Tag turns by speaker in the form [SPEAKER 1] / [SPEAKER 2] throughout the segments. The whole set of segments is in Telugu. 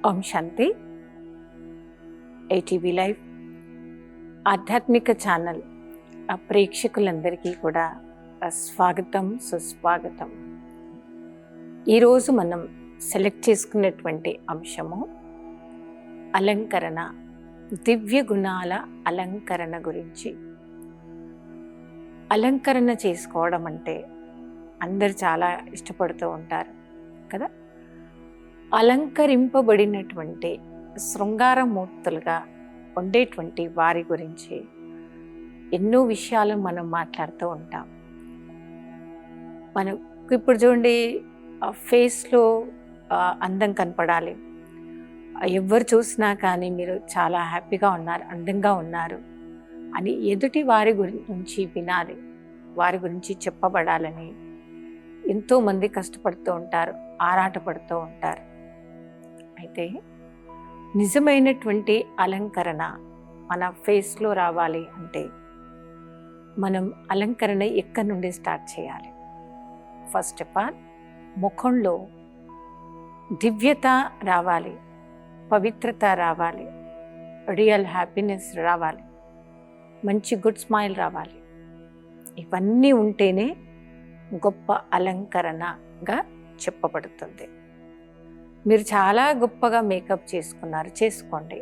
[SPEAKER 1] ఓం శాంతి. ఏటీవీ లైవ్ ఆధ్యాత్మిక ఛానల్ ప్రేక్షకులందరికీ కూడా స్వాగతం, సుస్వాగతం. ఈరోజు మనం సెలెక్ట్ చేసుకున్నటువంటి అంశము అలంకరణ, దివ్య గుణాల అలంకరణ గురించి. అలంకరణ చేసుకోవడం అంటే అందరు చాలా ఇష్టపడుతూ ఉంటారు కదా. అలంకరింపబడినటువంటి శృంగారమూర్తులుగా ఉండేటువంటి వారి గురించి ఎన్నో విషయాలు మనం మాట్లాడుతూ ఉంటాం. మనకు ఇప్పుడు చూడండి, ఫేస్లో అందం కనపడాలి. ఎవరు చూసినా కానీ మీరు చాలా హ్యాపీగా ఉన్నారు, అందంగా ఉన్నారు అని ఎదుటి వారి గురించి వినాలి, వారి గురించి చెప్పబడాలని ఎంతోమంది కష్టపడుతూ ఉంటారు, ఆరాటపడుతూ ఉంటారు. అయితే నిజమైనటువంటి అలంకరణ మన ఫేస్లో రావాలి అంటే మనం అలంకరణ ఎక్కడి నుండి స్టార్ట్ చేయాలి? ఫస్ట్ ఆఫ్ ఆల్ ముఖంలో దివ్యత రావాలి, పవిత్రత రావాలి, రియల్ హ్యాపీనెస్ రావాలి, మంచి గుడ్ స్మైల్ రావాలి. ఇవన్నీ ఉంటేనే గొప్ప అలంకరణగా చెప్పబడుతుంది. మీరు చాలా గొప్పగా మేకప్ చేసుకున్నారు, చేసుకోండి,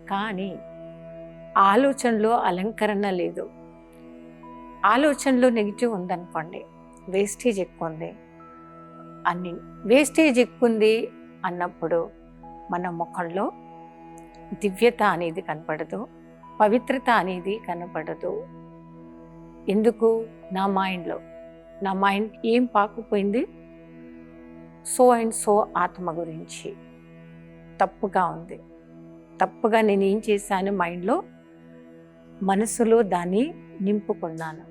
[SPEAKER 1] కానీ ఆలోచనలో అలంకరణ లేదు, ఆలోచనలో నెగిటివ్ ఉందనుకోండి, వేస్టేజ్ ఎక్కువ ఉంది, అన్ని వేస్టేజ్ ఎక్కువ ఉంది అన్నప్పుడు మన ముఖంలో దివ్యత అనేది కనపడదు, పవిత్రత అనేది కనపడదు. ఎందుకు? నా మైండ్ ఏం పాకుపోయింది? సో అండ్ సో ఆత్మ గురించి తప్పుగా ఉంది. తప్పుగా నేను ఏం చేశాను? మైండ్లో, మనసులో దాన్ని నింపుకున్నాను.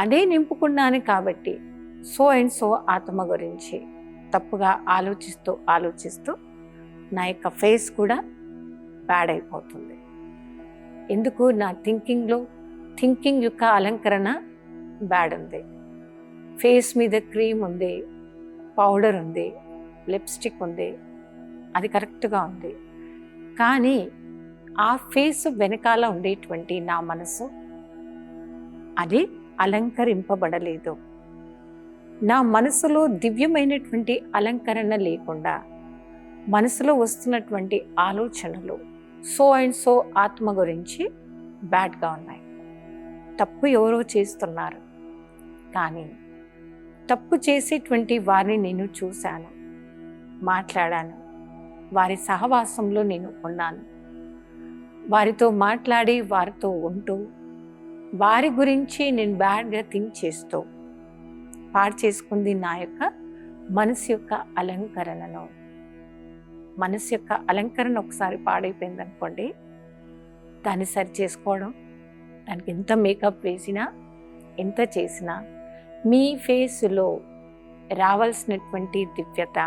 [SPEAKER 1] అదే నింపుకున్నాను కాబట్టి సో అండ్ సో ఆత్మ గురించి తప్పుగా ఆలోచిస్తూ నా యొక్క ఫేస్ కూడా బ్యాడ్ అయిపోతుంది. ఎందుకు? నా థింకింగ్ యొక్క అలంకరణ బ్యాడ్ ఉంది. ఫేస్ మీద క్రీమ్ ఉంది, పౌడర్ ఉంది, లిప్స్టిక్ ఉంది, అది కరెక్ట్గా ఉంది, కానీ ఆ ఫేస్ వెనకాల ఉండేటువంటి నా మనసు అది అలంకరింపబడలేదు. నా మనసులో దివ్యమైనటువంటి అలంకరణ లేకుండా మనసులో వస్తున్నటువంటి ఆలోచనలు సో అండ్ సో ఆత్మ గురించి బ్యాడ్గా ఉన్నాయి. తప్పు ఎవరో చేస్తున్నారు, కానీ తప్పు చేసేటువంటి వారిని నేను చూశాను, మాట్లాడాను, వారి సహవాసంలో నేను ఉన్నాను, వారితో మాట్లాడి వారితో ఉంటూ వారి గురించి నేను బ్యాడ్గా థింక్ చేస్తూ పాడు చేసుకుంది నా యొక్క మనసు యొక్క అలంకరణను. మనసు యొక్క అలంకరణ ఒకసారి పాడైపోయింది అనుకోండి, దాన్ని సరి చేసుకోవడం, దానికి ఎంత మేకప్ వేసినా ఎంత చేసినా మీ ఫేస్లో రావాల్సినటువంటి దివ్యత,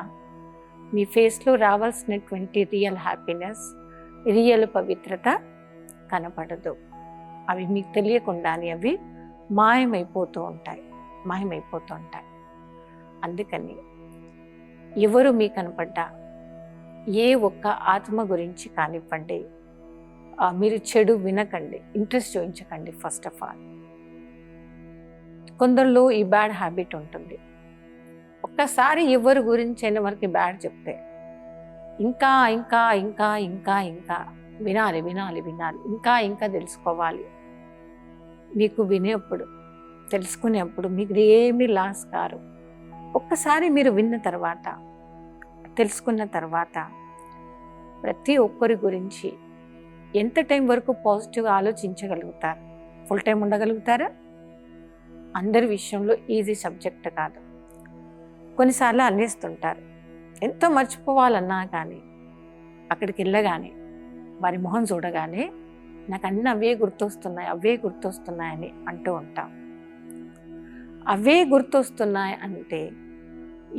[SPEAKER 1] మీ ఫేస్లో రావాల్సినటువంటి రియల్ హ్యాపీనెస్, రియల్ పవిత్రత కనపడదు. అవి మీకు తెలియకుండానే అవి మాయమైపోతూ ఉంటాయి. అందుకని ఎవరు మీకు కనపడ్డా, ఏ ఒక్క ఆత్మ గురించి కానివ్వండి, మీరు చెడు వినకండి, ఇంట్రెస్ట్ చూపించకండి. ఫస్ట్ ఆఫ్ ఆల్ కొందరిలో ఈ బ్యాడ్ హ్యాబిట్ ఉంటుంది. ఒక్కసారి ఎవరి గురించి అయిన వరకు బ్యాడ్ చెప్తే ఇంకా ఇంకా ఇంకా ఇంకా ఇంకా వినాలి, ఇంకా తెలుసుకోవాలి. మీకు వినేప్పుడు, తెలుసుకునేప్పుడు మీకు ఏమీ లాస్ కారు. ఒక్కసారి మీరు విన్న తర్వాత, తెలుసుకున్న తర్వాత ప్రతి ఒక్కరి గురించి ఎంత టైం వరకు పాజిటివ్గా ఆలోచించగలుగుతారు? Full time ఉండగలుగుతారా? అందరి విషయంలో ఈజీ సబ్జెక్ట్ కాదు. కొన్నిసార్లు అనేస్తుంటారు, ఎంతో మర్చిపోవాలన్నా కానీ అక్కడికి వెళ్ళగానే వారి మొహం చూడగానే నాకు అన్నీ అవే గుర్తొస్తున్నాయని అంటూ ఉంటాం. అవే గుర్తొస్తున్నాయి అంటే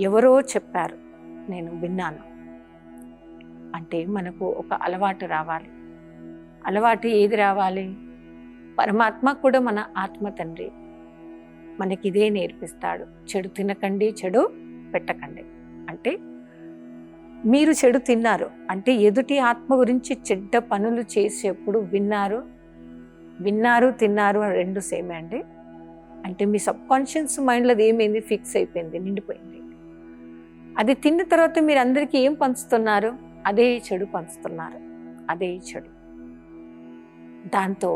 [SPEAKER 1] ఎవరో చెప్పారు, నేను విన్నాను అంటే మనకు ఒక అలవాటు రావాలి. అలవాటు ఏది రావాలి? పరమాత్మ కూడా మన ఆత్మ తండ్రి మనకి ఇదే నేర్పిస్తాడు. చెడు తినకండి, చెడు పెట్టకండి. అంటే మీరు చెడు తిన్నారు అంటే ఎదుటి ఆత్మ గురించి చెడ్డ పనులు చేసేప్పుడు విన్నారు తిన్నారు రెండు సేమే అండి. అంటే మీ సబ్కాన్షియస్ మైండ్లో అది ఏమైంది, ఫిక్స్ అయిపోయింది, నిండిపోయింది. అది తిన్న తర్వాత మీరు అందరికీ ఏం పంచుతున్నారు, అదే చెడు పంచుతున్నారు, అదే చెడు. దాంతో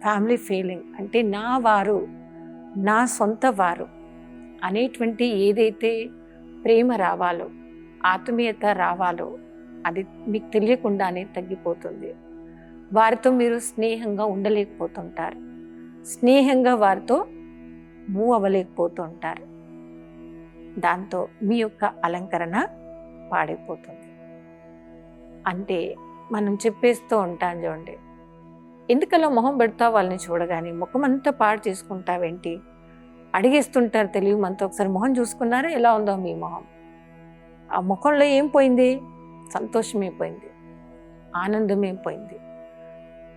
[SPEAKER 1] ఫ్యామిలీ ఫీలింగ్ అంటే నా వారు, నా సొంత వారు అనేటువంటి ఏదైతే ప్రేమ రావాలో, ఆత్మీయత రావాలో అది మీకు తెలియకుండానే తగ్గిపోతుంది. వారితో మీరు స్నేహంగా ఉండలేకపోతుంటారు, స్నేహంగా వారితో మూవ్ అవ్వలేకపోతుంటారు. దాంతో మీ యొక్క అలంకరణ పాడైపోతుంది. అంటే మనం చెప్పేస్తూ ఉంటాం చూడండి, ఎందుకలా మొహం పెడతావు వాళ్ళని చూడగానే, ముఖం అంతా పాడు చేసుకుంటావేంటి అడిగేస్తుంటారు తెలివి మనతో. ఒకసారి మొహం చూసుకున్నారా ఎలా ఉందో మీ మొహం? ఆ ముఖంలో ఏం పోయింది? సంతోషమే పోయింది, ఆనందమే పోయింది.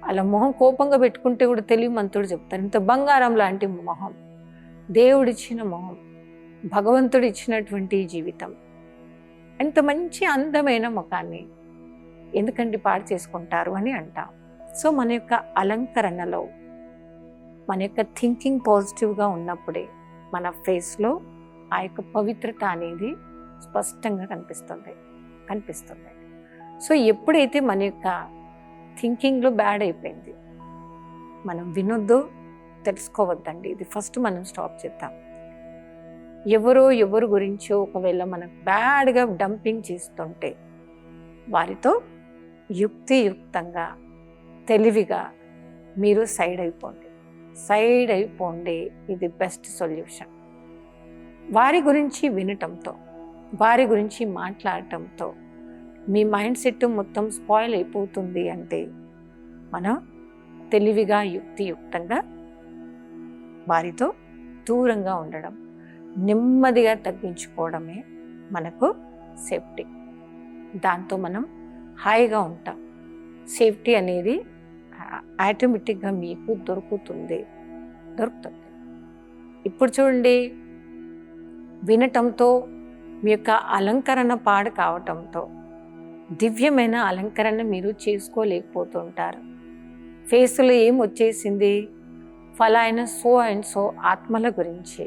[SPEAKER 1] అలా మొహం కోపంగా పెట్టుకుంటే కూడా తెలివి మనతోడు చెప్తారు, ఇంత బంగారం లాంటి మొహం, దేవుడిచ్చిన మొహం, భగవంతుడు ఇచ్చినటువంటి జీవితం, ఎంత మంచి అందమైన ముఖాన్ని ఎందుకంటే పాడు చేసుకుంటారు అని అంటాం. సో మన యొక్క అలంకరణలో మన యొక్క థింకింగ్ పాజిటివ్గా ఉన్నప్పుడే మన ఫేస్లో ఆ యొక్క పవిత్రత అనేది స్పష్టంగా కనిపిస్తుంది. సో ఎప్పుడైతే మన యొక్క థింకింగ్లో బ్యాడ్ అయిపోయింది, మనం వినొద్దు, తెలుసుకోవద్దండి. ఇది ఫస్ట్ మనం స్టాప్ చేద్దాం. ఎవరు గురించో ఒకవేళ మనం బ్యాడ్గా డంపింగ్ చేస్తుంటే వారితో యుక్తియుక్తంగా తెలివిగా మీరు సైడ్ అయిపోండి. ఇది బెస్ట్ సొల్యూషన్. వారి గురించి వినటంతో, వారి గురించి మాట్లాడటంతో మీ మైండ్ సెట్ మొత్తం స్పాయిల్ అయిపోతుంది. అంటే మనం తెలివిగా యుక్తియుక్తంగా వారితో దూరంగా ఉండడం, నెమ్మదిగా తగ్గించుకోవడమే మనకు సేఫ్టీ. దాంతో మనం హాయిగా ఉంటాం. సేఫ్టీ అనేది ఆటోమేటిక్గా మీకు దొరుకుతుంది. ఇప్పుడు చూడండి, వినటంతో మీ యొక్క అలంకరణ పాడు కావటంతో దివ్యమైన అలంకరణ మీరు చేసుకోలేకపోతుంటారు. ఫేస్లో ఏం వచ్చేసింది, ఫలానా సో అండ్ సో ఆత్మల గురించి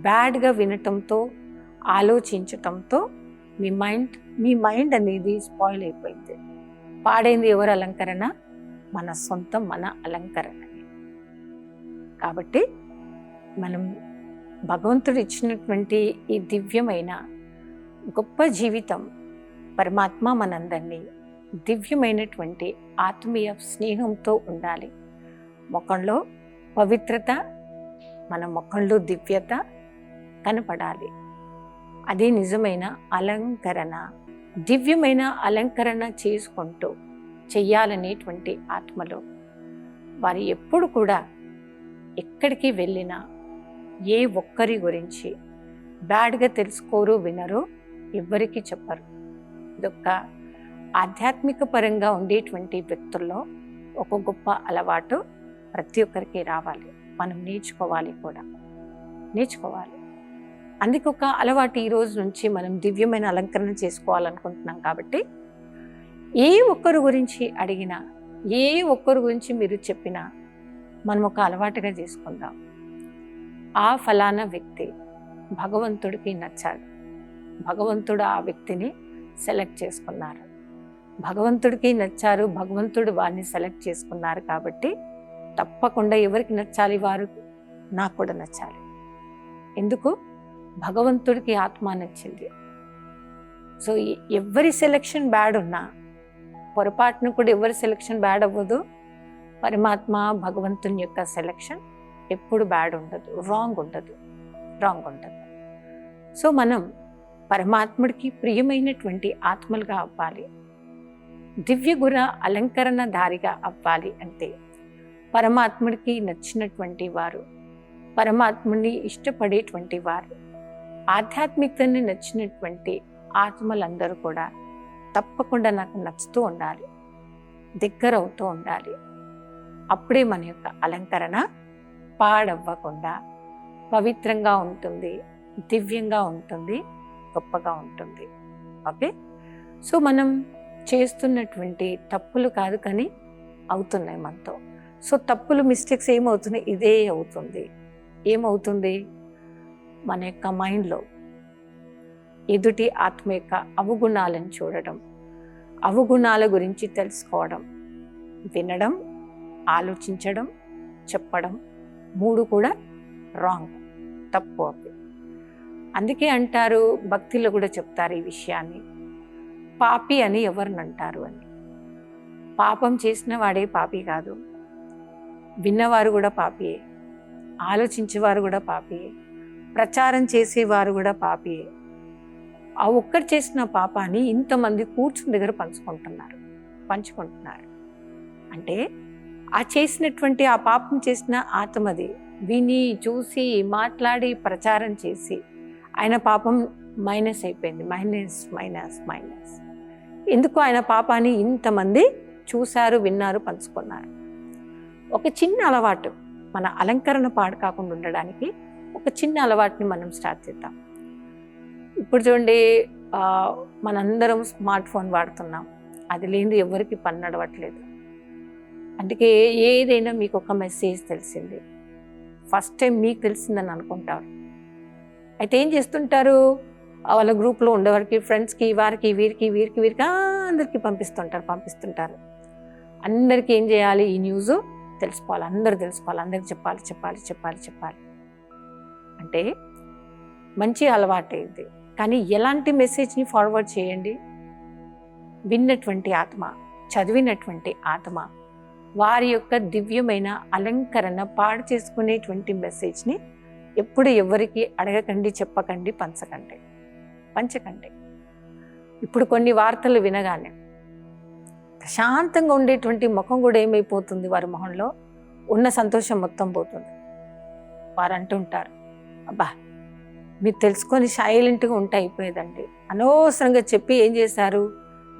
[SPEAKER 1] బ్యాడ్గా వినటంతో, ఆలోచించటంతో మీ మైండ్ అనేది స్పాయిల్ అయిపోయింది. పాడైంది ఎవరి అలంకరణ? మన సొంతం, మన అలంకరణ. కాబట్టి మనం భగవంతుడు ఇచ్చినటువంటి ఈ దివ్యమైన గొప్ప జీవితం, పరమాత్మ మనందరినీ దివ్యమైనటువంటి ఆత్మీయ స్నేహంతో ఉండాలి. ముఖంలో పవిత్రత, మన ముఖంలో దివ్యత కనపడాలి. అదే నిజమైన అలంకరణ. దివ్యమైన అలంకరణ చేసుకుంటూ చెయ్యాలనేటువంటి ఆత్మలో వారు ఎప్పుడు కూడా ఎక్కడికి వెళ్ళినా ఏ ఒక్కరి గురించి బ్యాడ్గా తెలుసుకోరు, వినరు, ఎవ్వరికీ చెప్పరు. ఇదొక ఆధ్యాత్మిక పరంగా ఉండేటువంటి వ్యక్తుల్లో ఒక గొప్ప అలవాటు ప్రతి ఒక్కరికి రావాలి. మనం నేర్చుకోవాలి. అందుకే ఒక అలవాటు ఈ రోజు నుంచి మనం దివ్యమైన అలంకరణ చేసుకోవాలనుకుంటున్నాం. కాబట్టి ఏ ఒక్కరి గురించి అడిగినా, ఏ ఒక్కరి గురించి మీరు చెప్పినా మనం ఒక అలవాటుగా చేసుకుందాం. ఆ ఫలానా వ్యక్తి భగవంతుడికి నచ్చాడు, భగవంతుడు ఆ వ్యక్తిని సెలెక్ట్ చేసుకున్నారు, భగవంతుడికి నచ్చారు, భగవంతుడు వారిని సెలెక్ట్ చేసుకున్నారు. కాబట్టి తప్పకుండా ఎవరికి నచ్చాలి? వారు నాకు కూడా నచ్చాలి. ఎందుకు? భగవంతుడికి ఆత్మ నచ్చింది. సో ఎవరి సెలెక్షన్ బ్యాడ్ ఉన్నా, పొరపాటును కూడా ఎవరి సెలెక్షన్ బ్యాడ్ అవ్వదు. పరమాత్మ భగవంతుని యొక్క సెలెక్షన్ ఎప్పుడు బ్యాడ్ ఉండదు, రాంగ్ ఉండదు. సో మనం పరమాత్ముడికి ప్రియమైనటువంటి ఆత్మలుగా అవ్వాలి, దివ్య గుణ అలంకరణ దారిగా అవ్వాలి. అంటే పరమాత్ముడికి నచ్చినటువంటి వారు, పరమాత్ముడిని ఇష్టపడేటువంటి వారు, ఆధ్యాత్మికతని నచ్చినటువంటి ఆత్మలందరూ కూడా తప్పకుండా నాకు నచ్చుతూ ఉండాలి, దగ్గర అవుతూ ఉండాలి. అప్పుడే మన యొక్క అలంకరణ పాడవ్వకుండా పవిత్రంగా ఉంటుంది, దివ్యంగా ఉంటుంది, గొప్పగా ఉంటుంది. ఓకే. సో మనం చేస్తున్నటువంటి తప్పులు కాదు కానీ అవుతున్నాయి మనతో. సో తప్పులు మిస్టేక్స్ ఏమవుతున్నాయి, ఇదే అవుతుంది. ఏమవుతుంది, మన యొక్క మైండ్లో ఎదుటి ఆత్మ యొక్క అవగుణాలను చూడడం, అవగుణాల గురించి తెలుసుకోవడం, వినడం, ఆలోచించడం, చెప్పడం, 3 కూడా రాంగ్, తప్పు అవి. అందుకే అంటారు, భక్తిలో కూడా చెప్తారు ఈ విషయాన్ని, పాపి అని ఎవరిని అంటారు అని. పాపం చేసిన వాడే పాపి కాదు, విన్నవారు కూడా పాపియే, ఆలోచించేవారు కూడా పాపియే, ప్రచారం చేసేవారు కూడా పాపియే. ఆ ఒక్కరు చేసిన పాపాన్ని ఇంతమంది కూర్చుని దగ్గర పంచుకుంటున్నారు. అంటే ఆ చేసినటువంటి ఆ పాపం చేసిన ఆత్మది విని చూసి మాట్లాడి ప్రచారం చేసి ఆయన పాపం మైనస్ అయిపోయింది. Minus minus minus. ఎందుకు ఆయన పాపాన్ని ఇంతమంది చూశారు, విన్నారు, పంచుకున్నారు. ఒక చిన్న అలవాటు, మన అలంకరణ పాడు కాకుండా ఉండడానికి ఒక చిన్న అలవాటుని మనం స్టార్ట్ చేద్దాం. ఇప్పుడు చూడండి, మనందరం స్మార్ట్ ఫోన్ వాడుతున్నాం. అది లేనిది ఎవరికి పని నడవట్లేదు. అందుకే ఏదైనా మీకు ఒక మెసేజ్ తెలిసింది, ఫస్ట్ టైం మీకు తెలిసిందని అనుకుంటారు. అయితే ఏం చేస్తుంటారు, వాళ్ళ గ్రూప్లో ఉండేవారికి, ఫ్రెండ్స్కి, వారికి వీరికి వీరికి వీరికి అందరికీ పంపిస్తుంటారు. అందరికీ ఏం చేయాలి, ఈ న్యూస్ తెలుసుకోవాలి, అందరూ తెలుసుకోవాలి, అందరికి చెప్పాలి. అంటే మంచి అలవాటే ఇది. కానీ ఎలాంటి మెసేజ్ని ఫార్వర్డ్ చేయండి, విన్నటువంటి ఆత్మ, చదివినటువంటి ఆత్మ వారి యొక్క దివ్యమైన అలంకరణ పాడు చేసుకునేటువంటి మెసేజ్ని ఎప్పుడు ఎవరికి అడగకండి, చెప్పకండి, పంచకండి. ఇప్పుడు కొన్ని వార్తలు వినగానే ప్రశాంతంగా ఉండేటువంటి ముఖం కూడా ఏమైపోతుంది, వారి మొహంలో ఉన్న సంతోషం మొత్తం పోతుంది. వారు అంటుంటారు, అబ్బా మీరు తెలుసుకొని సైలెంట్గా ఉంటే అయిపోయేదండి, అనవసరంగా చెప్పి ఏం చేశారు,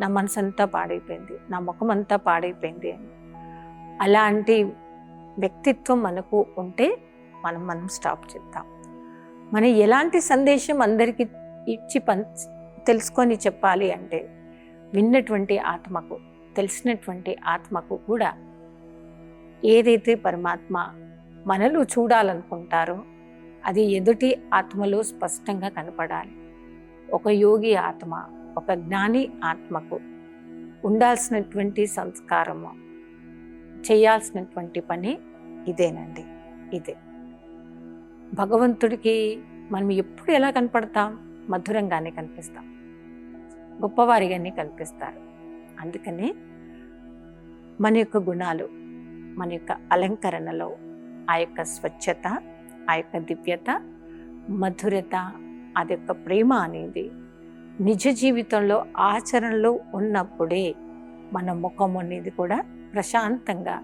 [SPEAKER 1] నా మనసు అంతా పాడైపోయింది, నా ముఖం అంతా పాడైపోయింది అని. అలాంటి వ్యక్తిత్వం మనకు ఉంటే మనం స్టాప్ చేద్దాం. మనం ఎలాంటి సందేశం అందరికీ ఇచ్చి తెలుసుకొని చెప్పాలి అంటే, విన్నటువంటి ఆత్మకు, తెలిసినటువంటి ఆత్మకు కూడా ఏదైతే పరమాత్మ మనలో చూడాలనుకుంటారో అది ఎదుటి ఆత్మలో స్పష్టంగా కనపడాలి. ఒక యోగి ఆత్మ, ఒక జ్ఞాని ఆత్మకు ఉండాల్సినటువంటి సంస్కారము, చేయాల్సినటువంటి పని ఇదేనండి. ఇదే భగవంతుడికి మనం ఎప్పుడు ఎలా కనపడతాం, మధురంగానే కనిపిస్తాం, గొప్పవారిగానే కనిపిస్తారు. అందుకని మన యొక్క గుణాలు, మన యొక్క అలంకరణలో ఆ యొక్క స్వచ్ఛత, ఆ యొక్క దివ్యత, మధురత, అది యొక్క ప్రేమ అనేది నిజ జీవితంలో ఆచరణలో ఉన్నప్పుడే మన ముఖం అనేది కూడా ప్రశాంతంగా,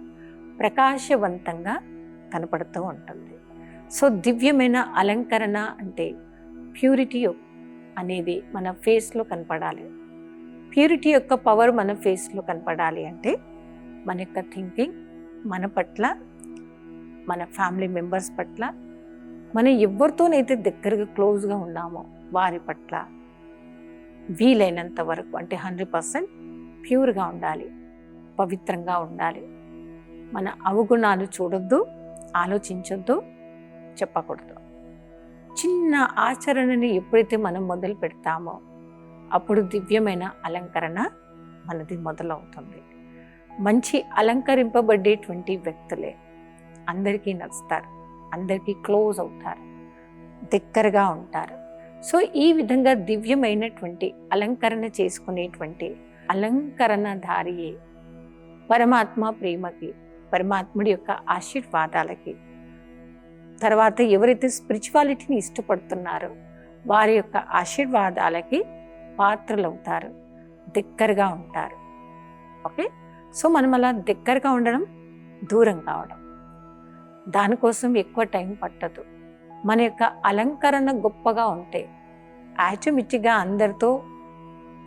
[SPEAKER 1] ప్రకాశవంతంగా కనపడుతూ ఉంటుంది. సో దివ్యమైన అలంకరణ అంటే ప్యూరిటీ అనేది మన ఫేస్లో కనపడాలి. ప్యూరిటీ యొక్క పవర్ మన ఫేస్లో కనపడాలి అంటే మన యొక్క థింకింగ్, మన పట్ల, మన ఫ్యామిలీ మెంబర్స్ పట్ల, మనం ఎవరితోనైతే దగ్గరగా క్లోజ్గా ఉన్నామో వారి పట్ల వీలైనంత వరకు అంటే 100% ప్యూర్గా ఉండాలి, పవిత్రంగా ఉండాలి. మన అవగుణాలు చూడొద్దు, ఆలోచించొద్దు, చెప్పకూడదు. చిన్న ఆచరణని ఎప్పుడైతే మనం మొదలు పెడతామో అప్పుడు దివ్యమైన అలంకరణ మనది మొదలవుతుంది. మంచి అలంకరింపబడేటువంటి వ్యక్తులే అందరికీ నచ్చుతారు, అందరికీ క్లోజ్ అవుతారు, దగ్గరగా ఉంటారు. సో ఈ విధంగా దివ్యమైనటువంటి అలంకరణ చేసుకునేటువంటి అలంకరణధారియే పరమాత్మ ప్రేమకి, పరమాత్ముడి యొక్క ఆశీర్వాదాలకి, తర్వాత ఎవరైతే స్పిరిచువాలిటీని ఇష్టపడుతున్నారో వారి యొక్క ఆశీర్వాదాలకి పాత్రలవుతారు, దగ్గరగా ఉంటారు. ఓకే. సో మనం అలా దగ్గరగా ఉండడం, దూరం కావడం, దానికోసం ఎక్కువ టైం పట్టదు. మన యొక్క అలంకరణ గొప్పగా ఉంటే ఆటోమేటిక్గా అందరితో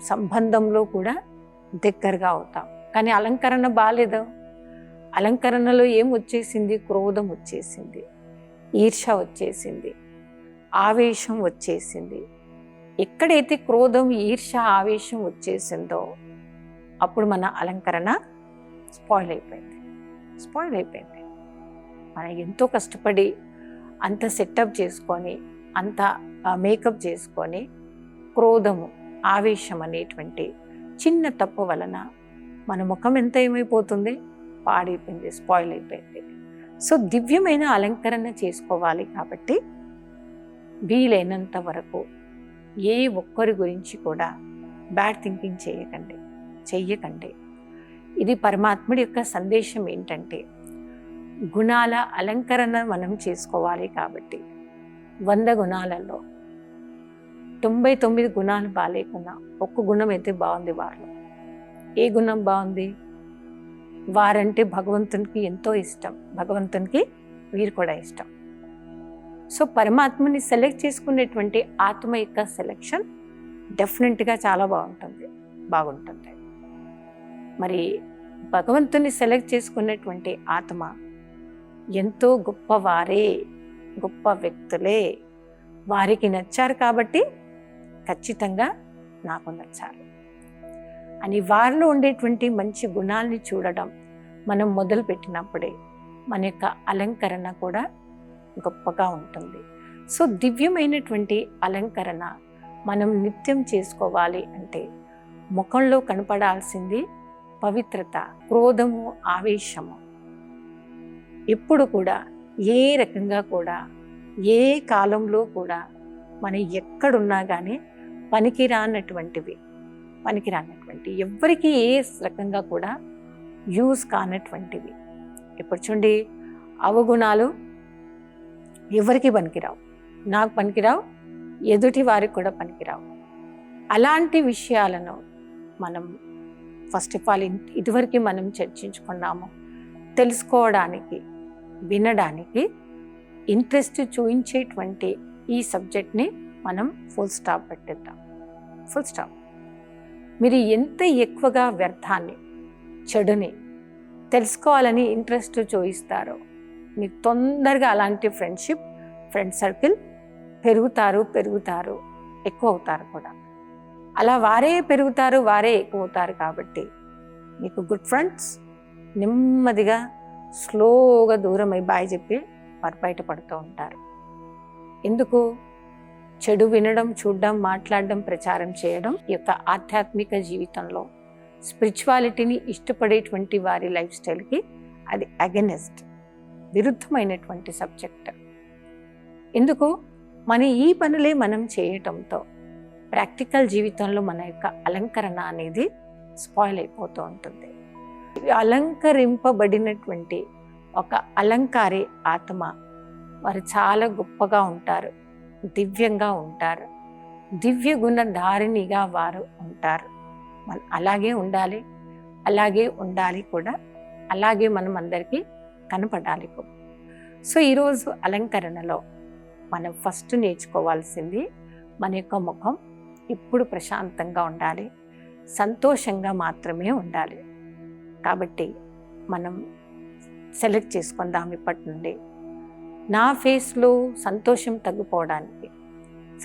[SPEAKER 1] సంబంధంలో కూడా దగ్గరగా అవుతాం. కానీ అలంకరణ బాగాలేదు, అలంకరణలో ఏం వచ్చేసింది, క్రోధం వచ్చేసింది, ఈర్ష్య వచ్చేసింది, ఆవేశం వచ్చేసింది, ఎక్కడైతే క్రోధం, ఈర్ష, ఆవేశం వచ్చేసిందో అప్పుడు మన అలంకరణ స్పాయిల్ అయిపోయింది. మనం ఎంతో కష్టపడి అంత సెటప్ చేసుకొని, అంత మేకప్ చేసుకొని, క్రోధము, ఆవేశం అనేటువంటి చిన్న తప్పు వలన మన ముఖం ఎంత ఏమైపోతుంది, పాడైపోయింది, స్పాయిల్ అయిపోయింది. సో దివ్యమైన అలంకరణ చేసుకోవాలి కాబట్టి వీలైనంత వరకు ఏ ఒక్కరి గురించి కూడా బ్యాడ్ థింకింగ్ చెయ్యకండి. ఇది పరమాత్ముడి యొక్క సందేశం ఏంటంటే, గుణాల అలంకరణ మనం చేసుకోవాలి కాబట్టి 100 గుణాలలో 99 గుణాలు బాగాలేకున్నా ఒక్క గుణం అయితే బాగుంది వారిలో. ఏ గుణం బాగుంది? వారంటే భగవంతునికి ఎంతో ఇష్టం, భగవంతునికి వీరు కూడా ఇష్టం. సో పరమాత్మని సెలెక్ట్ చేసుకునేటువంటి ఆత్మ యొక్క సెలెక్షన్ డెఫినెట్గా చాలా బాగుంటుంది. మరి భగవంతుని సెలెక్ట్ చేసుకున్నటువంటి ఆత్మ ఎంతో గొప్పవారే, గొప్ప వ్యక్తులే, వారికి నచ్చారు కాబట్టి ఖచ్చితంగా నాకు నచ్చారు అని వారిలో ఉండేటువంటి మంచి గుణాలని చూడడం మనం మొదలు పెట్టినప్పుడే మన యొక్క అలంకరణ కూడా గొప్పగా ఉంటుంది. సో దివ్యమైనటువంటి అలంకరణ మనం నిత్యం చేసుకోవాలి అంటే ముఖంలో కనపడాల్సింది పవిత్రత, క్రోధము, ఆవేశము ఎప్పుడు కూడా ఏ రకంగా కూడా ఏ కాలంలో కూడా మనం ఎక్కడున్నా కానీ పనికిరానటువంటివి ఎవ్వరికి ఏ రకంగా కూడా యూజ్ కానటువంటివి. ఇప్పుడు చూడండి, అవగుణాలు ఎవరికి పనికిరావు, నాకు పనికిరావు, ఎదుటి వారికి కూడా పనికిరావు. అలాంటి విషయాలను మనం ఫస్ట్ ఆఫ్ ఆల్ ఇదివరకు మనం చర్చించుకున్నాము. తెలుసుకోవడానికి, వినడానికి ఇంట్రెస్ట్ చూపించేటువంటి ఈ సబ్జెక్ట్ని మనం ఫుల్ స్టాప్ పెట్టిద్దాం. మీరు ఎంత ఎక్కువగా వ్యర్థాన్ని, చెడుని తెలుసుకోవాలని ఇంట్రెస్ట్ చూపిస్తారో మీకు తొందరగా అలాంటి ఫ్రెండ్ సర్కిల్ పెరుగుతారు, ఎక్కువ అవుతారు కూడా. అలా వారే పెరుగుతారు, వారే ఎక్కువ అవుతారు. కాబట్టి మీకు గుడ్ ఫ్రెండ్స్ నెమ్మదిగా స్లోగా దూరమై బాయ్ చెప్పి వారు బయటపడుతూ ఉంటారు. ఎందుకు? చెడు వినడం, చూడడం, మాట్లాడడం, ప్రచారం చేయడం ఈ యొక్క ఆధ్యాత్మిక జీవితంలో స్పిరిచువాలిటీని ఇష్టపడేటువంటి వారి లైఫ్ స్టైల్కి అది అగెనిస్ట్, విరుద్ధమైనటువంటి సబ్జెక్ట్. ఎందుకు? మన ఈ పనులే మనం చేయటంతో ప్రాక్టికల్ జీవితంలో మన యొక్క అలంకరణ అనేది స్పాయిల్ అయిపోతూ ఉంటుంది. అలంకరింపబడినటువంటి ఒక అలంకారి ఆత్మ వారు చాలా గొప్పగా ఉంటారు, దివ్యంగా ఉంటారు, దివ్య గుణధారిణిగా వారు ఉంటారు. మనం అలాగే ఉండాలి కూడా, అలాగే మనం అందరికీ కనపడాలి కూడా. సో ఈరోజు అలంకరణలో మనం ఫస్ట్ నేర్చుకోవాల్సింది మన యొక్క ముఖం ఎప్పుడు ప్రశాంతంగా ఉండాలి, సంతోషంగా మాత్రమే ఉండాలి. కాబట్టి మనం సెలెక్ట్ చేసుకుందాం ఇప్పటి నుండి. నా ఫేస్లో సంతోషం తగ్గిపోవడానికి,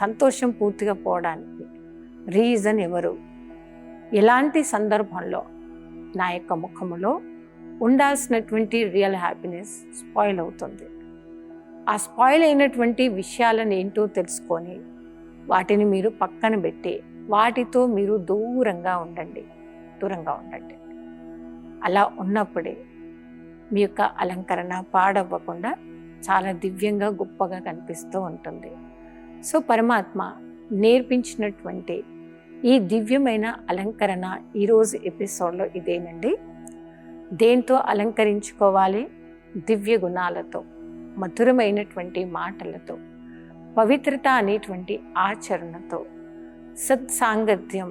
[SPEAKER 1] సంతోషం పూర్తిగా పోవడానికి రీజన్ ఎవరు? ఎలాంటి సందర్భంలో నా యొక్క ముఖములో ఉండాల్సినటువంటి రియల్ హ్యాపీనెస్ స్పాయిల్ అవుతుంది? ఆ స్పాయిల్ అయినటువంటి విషయాలను ఏంటో తెలుసుకొని వాటిని మీరు పక్కన పెట్టి వాటితో మీరు దూరంగా ఉండండి. అలా ఉన్నప్పుడే మీ యొక్క అలంకరణ పాడవ్వకుండా చాలా దివ్యంగా, గొప్పగా కనిపిస్తూ ఉంటుంది. సో పరమాత్మ నేర్పించినటువంటి ఈ దివ్యమైన అలంకరణ ఈరోజు ఎపిసోడ్లో ఇదేనండి. దేంతో అలంకరించుకోవాలి? దివ్య గుణాలతో, మధురమైనటువంటి మాటలతో, పవిత్రత అనేటువంటి ఆచరణతో, సత్సాంగత్యం,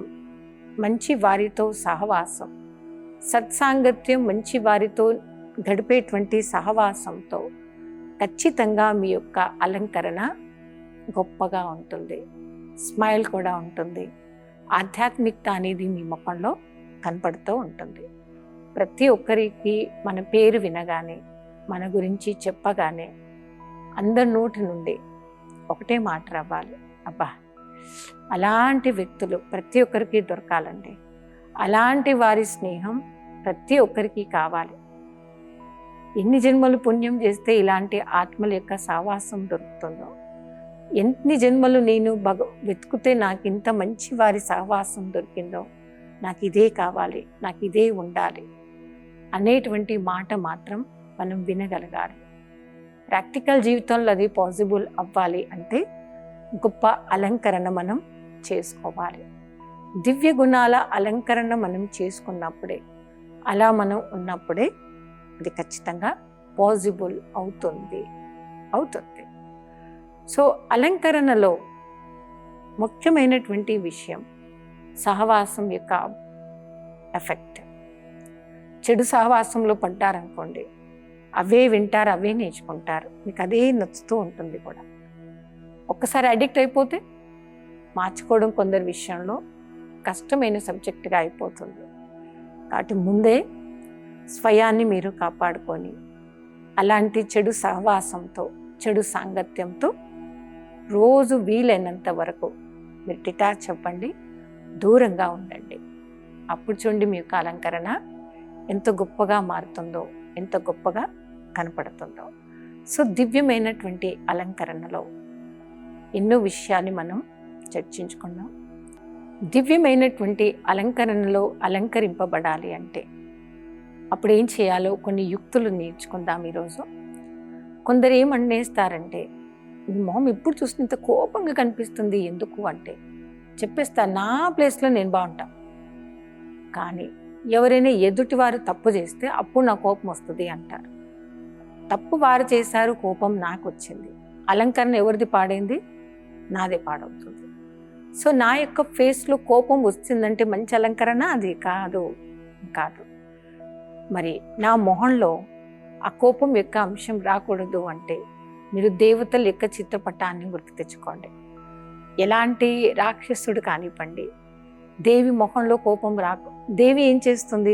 [SPEAKER 1] మంచి వారితో సహవాసం, సత్సాంగత్యం మంచి వారితో గడిపేటువంటి సహవాసంతో ఖచ్చితంగా మీ యొక్క అలంకరణ గొప్పగా ఉంటుంది, స్మైల్ కూడా ఉంటుంది, ఆధ్యాత్మికత అనేది మీ ముఖంలో కనపడుతూ ఉంటుంది. ప్రతి ఒక్కరికి మన పేరు వినగానే, మన గురించి చెప్పగానే అందరి నోటి నుండి ఒకటే మాట రావాలి, అబ్బా అలాంటి వ్యక్తులు ప్రతి ఒక్కరికి దొరకాలండి. అలాంటి వారి స్నేహం ప్రతి ఒక్కరికి కావాలి. ఎన్ని జన్మలు పుణ్యం చేస్తే ఇలాంటి ఆత్మల యొక్క సావాసం దొరుకుతుందో, ఎన్ని జన్మలు నేను వెతుకుతే నాకు ఇంత మంచి వారి సహవాసం దొరికిందో, నాకు ఇదే కావాలి, నాకు ఇదే ఉండాలి అనేటువంటి మాట మాత్రం మనం వినగలగాలి. ప్రాక్టికల్ జీవితంలో అది పాసిబుల్ అవ్వాలి అంటే గొప్ప అలంకరణ మనం చేసుకోవాలి. దివ్య గుణాల అలంకరణ మనం చేసుకున్నప్పుడే, అలా మనం ఉన్నప్పుడే అది ఖచ్చితంగా పాసిబుల్ అవుతుంది. సో అలంకరణలో ముఖ్యమైనటువంటి విషయం సహవాసం యొక్క ఎఫెక్ట్. చెడు సహవాసంలో పడ్డారనుకోండి, అవే వింటారు, అవే నేర్చుకుంటారు, మీకు అదే నచ్చుతూ ఉంటుంది కూడా. ఒక్కసారి అడిక్ట్ అయిపోతే మార్చుకోవడం కొందరి విషయంలో కష్టమైన సబ్జెక్టుగా అయిపోతుంది. కాబట్టి ముందే స్వయాన్ని మీరు కాపాడుకొని అలాంటి చెడు సహవాసంతో, చెడు సాంగత్యంతో రోజు వీలైనంత వరకు మీరు డిటాచ్ అవ్వండి, దూరంగా ఉండండి. అప్పుడు చూడండి మీ యొక్క అలంకరణ ఎంత గొప్పగా మారుతుందో, ఎంత గొప్పగా కనపడుతుందో. సో దివ్యమైనటువంటి అలంకరణలో ఎన్నో విషయాన్ని మనం చర్చించుకున్నాం. దివ్యమైనటువంటి అలంకరణలో అలంకరింపబడాలి అంటే అప్పుడు ఏం చేయాలో కొన్ని యుక్తులు నేర్చుకుందాం ఈరోజు. కొందరు ఏమనేస్తారంటే, మొహం ఇప్పుడు చూసిన ఇంత కోపంగా కనిపిస్తుంది ఎందుకు అంటే, చెప్పేస్తా నా ప్లేస్లో నేను బాగుంటా, కానీ ఎవరైనా ఎదుటివారు తప్పు చేస్తే అప్పుడు నా కోపం వస్తుంది అంటారు. తప్పు వారు చేశారు, కోపం నాకు వచ్చింది. అలంకరణ ఎవరిది పాడైంది? నాదే పాడవుతుంది. సో నా యొక్క ఫేస్లో కోపం వచ్చిందంటే మంచి అలంకరణ అది కాదు. మరి నా మొహంలో ఆ కోపం యొక్క అంశం రాకూడదు అంటే మీరు దేవతల యొక్క చిత్రపటాన్ని గుర్తు తెచ్చుకోండి. ఎలాంటి రాక్షసుడు కానివ్వండి, దేవి మొహంలో కోపం దేవి ఏం చేస్తుంది?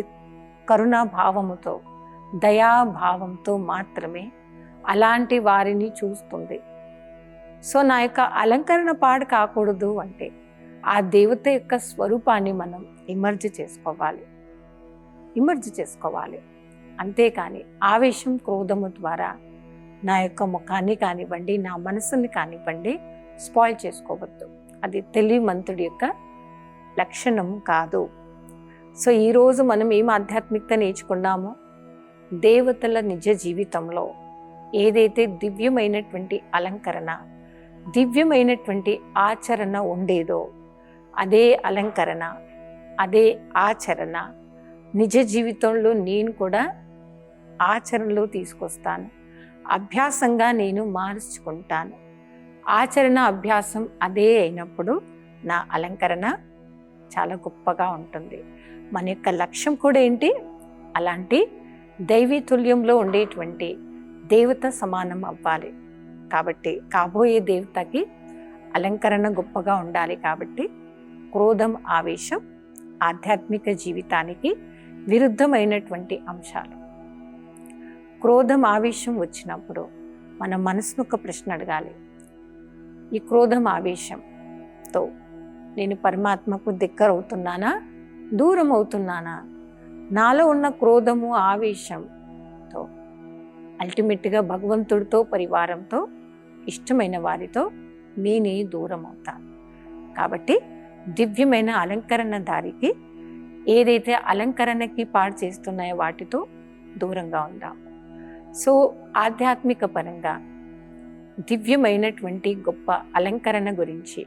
[SPEAKER 1] కరుణాభావముతో, దయాభావంతో మాత్రమే అలాంటి వారిని చూస్తుంది. సో నా యొక్క అలంకరణ పాడు కాకూడదు అంటే ఆ దేవత యొక్క స్వరూపాన్ని మనం ఇమర్జ్ చేసుకోవాలి. అంతేకాని ఆవేశం, క్రోధము ద్వారా నా యొక్క ముఖాన్ని కానివ్వండి, నా మనసుని కానివ్వండి స్పాయిల్ చేసుకోవద్దు. అది తెలివిమంతుడి యొక్క లక్షణం కాదు. సో ఈరోజు మనం ఏం ఆధ్యాత్మికత నేర్చుకున్నామో, దేవతల నిజ జీవితంలో ఏదైతే దివ్యమైనటువంటి అలంకరణ, దివ్యమైనటువంటి ఆచరణ ఉండేదో, అదే అలంకరణ, అదే ఆచరణ నిజ జీవితంలో నేను కూడా ఆచరణలో తీసుకొస్తాను. అభ్యాసంగా నేను మార్చుకుంటాను. ఆచరణ, అభ్యాసం అదే అయినప్పుడు నా అలంకరణ చాలా గొప్పగా ఉంటుంది. మన యొక్క లక్ష్యం కూడా ఏంటి? అలాంటి దైవీ తుల్యంలో ఉండేటువంటి దేవత సమానం అవ్వాలి. కాబట్టి కాబోయే దేవతకి అలంకరణ గొప్పగా ఉండాలి. కాబట్టి క్రోధం, ఆవేశం ఆధ్యాత్మిక జీవితానికి విరుద్ధమైనటువంటి అంశాలు. క్రోధం, ఆవేశం వచ్చినప్పుడు మన మనసును ఒక ప్రశ్న అడగాలి. ఈ క్రోధం, ఆవేశంతో నేను పరమాత్మకు దగ్గర అవుతున్నానా, దూరం అవుతున్నానా? నాలో ఉన్న క్రోధము, ఆవేశంతో అల్టిమేట్గా భగవంతుడితో, పరివారంతో, ఇష్టమైన వారితో నేనే దూరం అవుతాను. కాబట్టి దివ్యమైన అలంకరణ దారికి ఏదైతే అలంకరణకి పాడు చేస్తున్నాయో వాటితో దూరంగా ఉందాం. సో ఆధ్యాత్మిక పరంగా దివ్యమైనటువంటి గొప్ప అలంకరణ గురించి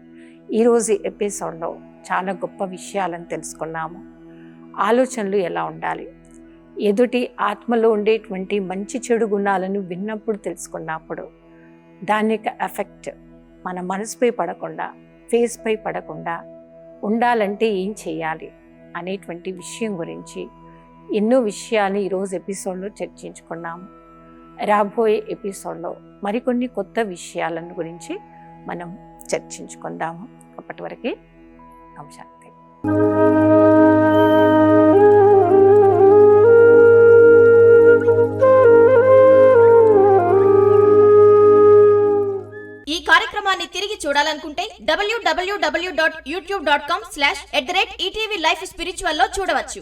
[SPEAKER 1] ఈరోజు ఎపిసోడ్లో చాలా గొప్ప విషయాలను తెలుసుకున్నాము. ఆలోచనలు ఎలా ఉండాలి, ఎదుటి ఆత్మలో ఉండేటువంటి మంచి చెడు గుణాలను విన్నప్పుడు, తెలుసుకున్నప్పుడు దాని యొక్క ఎఫెక్ట్ మన మనసుపై పడకుండా, ఫేస్పై పడకుండా ఉండాలంటే ఏం చేయాలి అనేటువంటి విషయం గురించి ఎన్నో విషయాలు ఈరోజు ఎపిసోడ్లో చర్చించుకున్నాము. రాబోయే ఎపిసోడ్లో మరికొన్ని కొత్త విషయాలను గురించి మనం చర్చించుకుందాము. అప్పటి వరకే శాంతి.
[SPEAKER 2] ఈ కార్యక్రమాన్ని తిరిగి చూడాలనుకుంటే www.youtube.com/@ETVLifeSpiritual లో చూడవచ్చు.